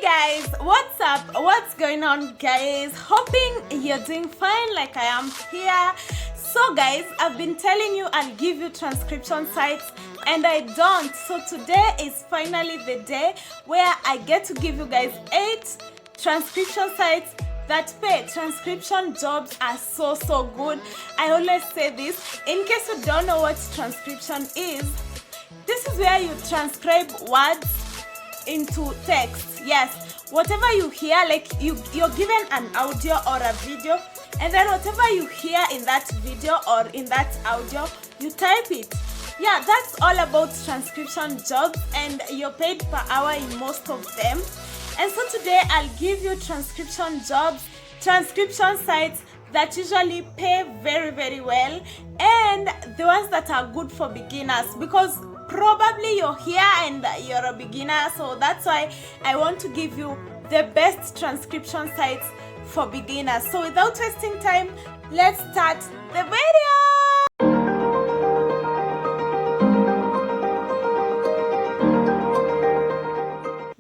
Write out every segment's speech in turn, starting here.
Hey guys, what's up? What's going on, guys? Hoping you're doing fine like I am here. So guys, I've been telling you I'll give you transcription sites and I don't. So today is finally the day where I get to give you guys 8 transcription sites that pay. Transcription jobs are so good. I always say this. In case you don't know what transcription is, this is where you transcribe words into text. Yes, whatever you hear, like you're given an audio or a video, and then whatever you hear in that video or in that audio, you type it. Yeah, that's all about transcription jobs, and you're paid per hour in most of them. And so today I'll give you transcription jobs, transcription sites that usually pay very well, and the ones that are good for beginners, because probably you're here and you're a beginner, so that's why I want to give you the best transcription sites for beginners. So without wasting time, let's start the video.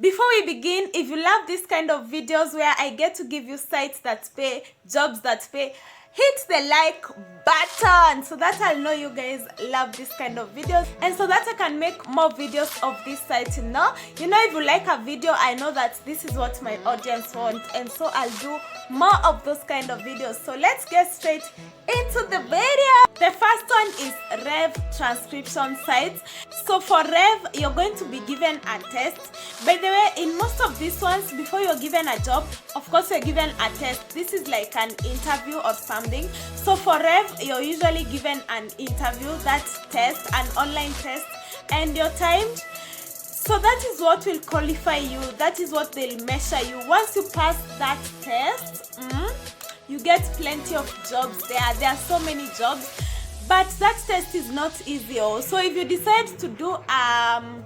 Before we begin, if you love this kind of videos where I get to give you sites that pay, jobs that pay, hit the like button so that I'll know you guys love this kind of videos, and so that I can make more videos of this site. You know, if you like a video, I know that this is what my audience want, and so I'll do more of those kind of videos. So let's get straight into the video. The first one is Rev transcription sites. So for Rev, you're going to be given a test. By the way, in most of these ones, before you're given a job, of course you're given a test. This is like an interview or something. So for Rev, you're usually given an interview, that test, an online test, and you're timed. So that is what will qualify you. That is what they'll measure you. Once you pass that test, you get plenty of jobs there. There are so many jobs, but that test is not easy. So if you decide to do an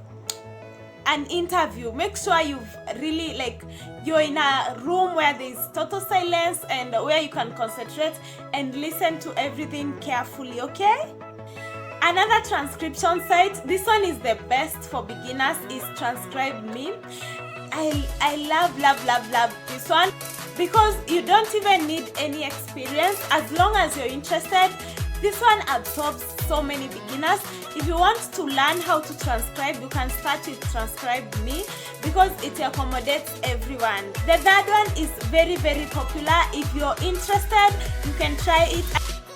interview, make sure you've really, you're in a room where there's total silence and where you can concentrate and listen to everything carefully, okay? Another transcription site, this one is the best for beginners, is Transcribeme. I love this one because you don't even need any experience. As long as you're interested, this one absorbs so many beginners. If you want to learn how to transcribe, you can start with Transcribeme because it accommodates everyone. The third one is very popular. If you're interested, you can try it.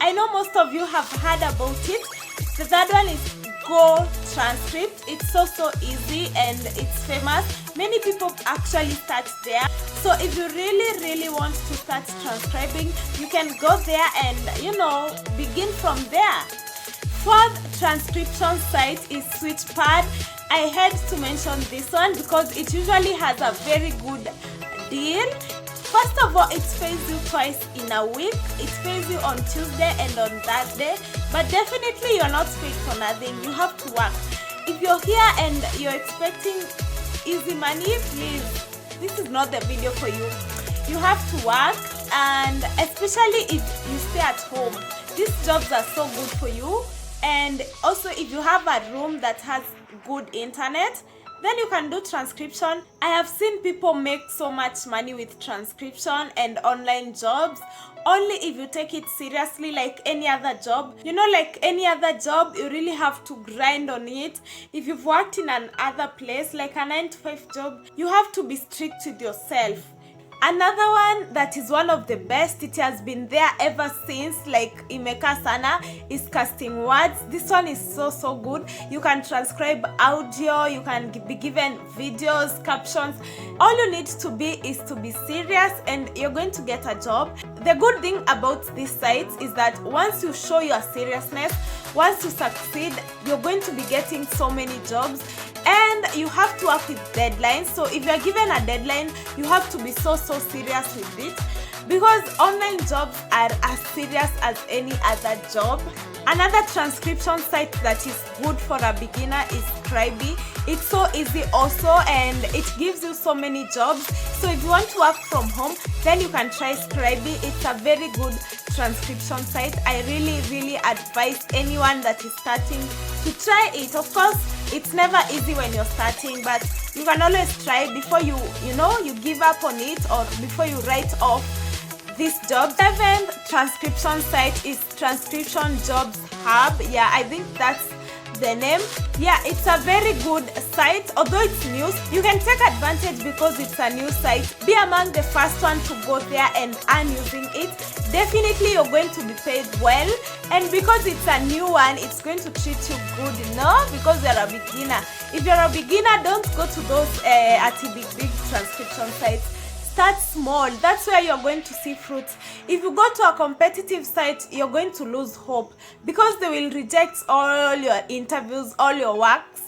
I know most of you have heard about it. The third one is Go Transcript. It's so easy and it's famous. Many people actually start there. So if you really want to start transcribing, you can go there and begin from there. Fourth transcription site is Switchpad. I had to mention this one because it usually has a very good deal. First of all, it pays you twice in a week. It pays you on Tuesday and on Thursday, but definitely you're not paid for nothing. You have to work. If you're here and you're expecting easy money, please, this is not the video for you. You have to work, and especially if you stay at home, these jobs are so good for you. And also, if you have a room that has good internet, then you can do transcription. I have seen people make so much money with transcription and online jobs only if you take it seriously, like any other job. Like any other job, you really have to grind on it. If you've worked in another place, like a 9-to-5 job, you have to be strict with yourself. Another one that is one of the best, it has been there ever since, like Imeka Sana, is Casting Words. This one is so good. You can transcribe audio, you can be given videos, captions. All you need to be is to be serious and you're going to get a job. The good thing about these sites is that once you show your seriousness, once you succeed, you're going to be getting so many jobs. And you have to work with deadlines. So if you're given a deadline, you have to be so serious with it, because online jobs are as serious as any other job. Another transcription site that is good for a beginner is Transcribeme. It's so easy also, and it gives you so many jobs. So if you want to work from home, then you can try Transcribeme. It's a very good transcription site. I really advise anyone that is starting to try it. Of course, it's never easy when you're starting, but you can always try before you give up on it, or before you write off this job. 7th transcription site is Transcription Jobs Hub. Yeah, I think that's the name. Yeah, it's a very good site. Although it's new, you can take advantage because it's a new site. Be among the first one to go there and earn using it. Definitely you're going to be paid well, and because it's a new one, it's going to treat you good, because you're a beginner. If you're a beginner, don't go to those big transcription sites. Start small. That's where you're going to see fruits. If you go to a competitive site, you're going to lose hope because they will reject all your interviews, all your works.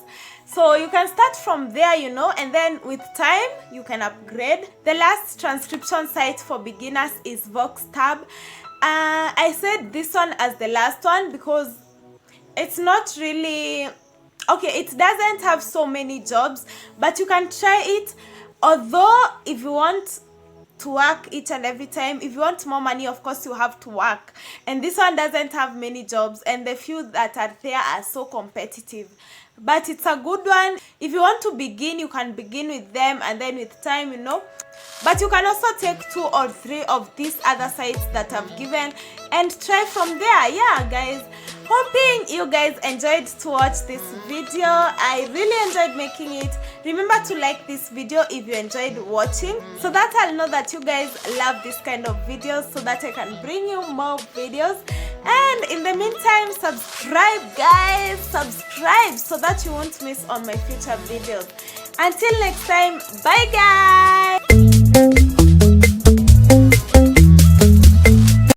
So you can start from there, and then with time you can upgrade. The last transcription site for beginners is VoxTab. I said this one as the last one because it's not really okay. It doesn't have so many jobs, but you can try it. Although if you want to work each and every time, if you want more money, of course you have to work. And this one doesn't have many jobs, and the few that are there are so competitive. But it's a good one. If you want to begin, you can begin with them, and then with time, But you can also take 2 or 3 of these other sites that I've given and try from there. Yeah, guys. Hoping you guys enjoyed to watch this video. I really enjoyed making it. Remember to like this video if you enjoyed watching, so that I'll know that you guys love this kind of videos, so that I can bring you more videos. And in the meantime, subscribe, guys. Subscribe so that you won't miss on my future videos. Until next time, bye guys.